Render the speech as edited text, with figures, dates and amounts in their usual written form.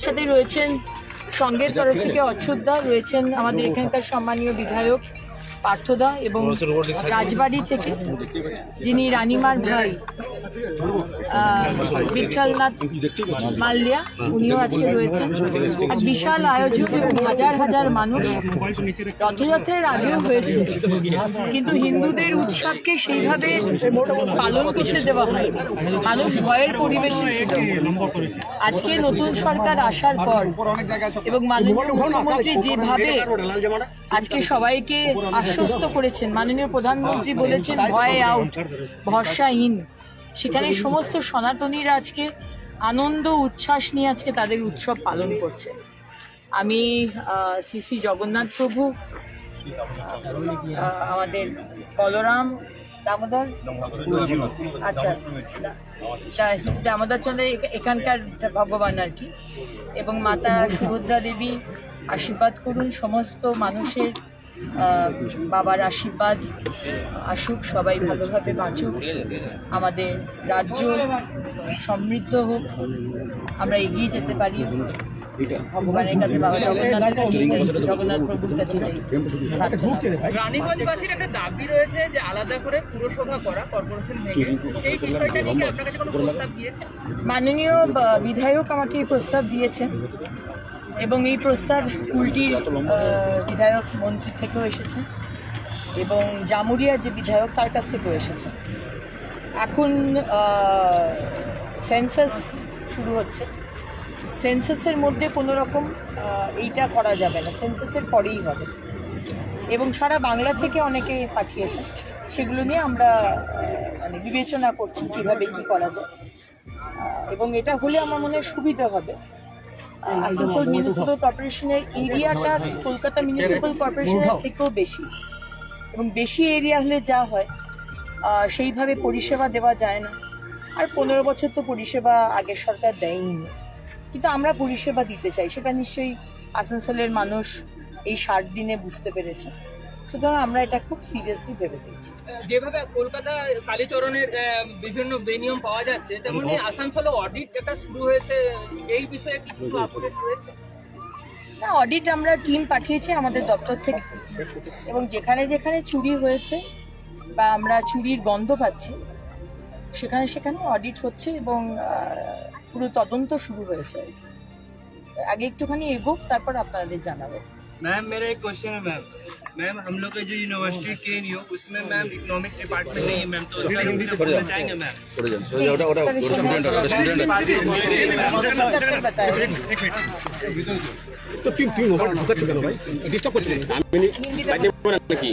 সাথে রয়েছেন সংঘের তরফ থেকে অচ্যুতদা, রয়েছেন আমাদের এখানকার সম্মানীয় বিধায়ক পার্থদা এবং রাজবাড়ি থেকে যিনি রানিমার ভাই বিঠলনাথ মাল্লিয়া, উনিও আজকে রয়েছেন। এক বিশাল আয়োজন এবং হাজার হাজার মানুষ। রথযাত্রার আগেও হয়েছে, কিন্তু হিন্দুদের উৎসবকে সেইভাবে পালন করতে দেওয়া হয়, মানুষ ভয়ের পরিবেশে ছিল। আজকে নতুন সরকার আসার পর এবং মাননীয় মুখ্যমন্ত্রী যেভাবে আজকে সবাইকে আশ্বস্ত করেছেন, মাননীয় প্রধানমন্ত্রী বলেছেন ভয় আউট, ভরসাহীন, সেখানে সমস্ত সনাতনীরা আজকে আনন্দ উচ্ছ্বাস নিয়ে আজকে তাদের উৎসব পালন করছে। আমি শ্রী শ্রী জগন্নাথ প্রভু, আমাদের বলরাম দামোদর, আচ্ছা দামোদর চন্দ্র এখানকার ভগবান আর কি, এবং মাতা সুভদ্রা দেবী আশীর্বাদ করুন, সমস্ত মানুষের বাবার আশীর্বাদ আসুক, সবাই ভালোভাবে বাঁচুক, আমাদের রাজ্য সমৃদ্ধ হোক, আমরা এগিয়ে যেতে পারি ভগবানের কাছে, বাবা জগন্নাথের কাছে, জগন্নাথ প্রভুর কাছে। রানীগঞ্জবাসীর একটা দাবি রয়েছে যে আলাদা করে পুরসভা করা কর্পোরেশন থেকে, সেই বিষয়টা নিয়ে আপনার কাছে কোনো প্রস্তাব দিয়েছে? মাননীয় বিধায়ক আমাকে এই প্রস্তাব দিয়েছেন এবং এই প্রস্তাব কুলটির বিধায়ক মন্ত্রী থেকেও এসেছে এবং জামুরিয়ার যে বিধায়ক তার কাছ থেকেও এসেছে। এখন সেন্সাস শুরু হচ্ছে, সেন্সাসের মধ্যে কোনো রকম এইটা করা যাবে না, সেন্সাসের পরেই হবে, এবং সারা বাংলা থেকে অনেকে পাঠিয়েছে, সেগুলো নিয়ে আমরা মানে বিবেচনা করছি কীভাবে কী করা যায়, এবং এটা হলে আমার মনে হয় সুবিধা হবে। আসানসোল মিউনিসিপ্যাল কর্পোরেশনের এরিয়াটা কলকাতা মিউনিসিপ্যাল কর্পোরেশনের থেকেও বেশি, এবং বেশি এরিয়া হলে যা হয় সেইভাবে পরিষেবা দেওয়া যায় না। আর 15 বছর তো পরিষেবা আগের সরকার দেয়নি, কিন্তু আমরা পরিষেবা দিতে চাই, সেটা নিশ্চয়ই আসানসোলের মানুষ এই 60 দিনে বুঝতে পেরেছে, সুতরাং আমরা এটা খুব সিরিয়াসলি ভেবে দিচ্ছি। যেভাবে কলকাতা কালীচরণের বিভিন্ন বেনিয়ম পাওয়া যাচ্ছে, তেমনি আসানসোলে অডিট যেটা শুরু হয়েছে, এই বিষয়ে কিছু আপডেট রয়েছে? না, অডিট আমরা টিম পাঠিয়েছি আমাদের দপ্তর থেকে, এবং যেখানে যেখানে চুরি হয়েছে বা আমরা চুরির গন্ধ পাচ্ছি সেখানে সেখানে অডিট হচ্ছে এবং পুরো তদন্ত শুরু হয়েছে। আগে একটুখানি এগোক, তারপর আপনাদের জানাবো। मैम मेरा एक क्वेश्चन है मैम। मैम हम लोग का जो यूनिवर्सिटी केएनयू उसमें मैम इकोनॉमिक्स डिपार्टमेंट नहीं है मैम, तो उसका रिव्यू बोलना चाहेंगे मैम। तो टीम ओवर ढुका चुका ना भाई, डिस्टर्ब করছিলেন আমি বাইরে নাকি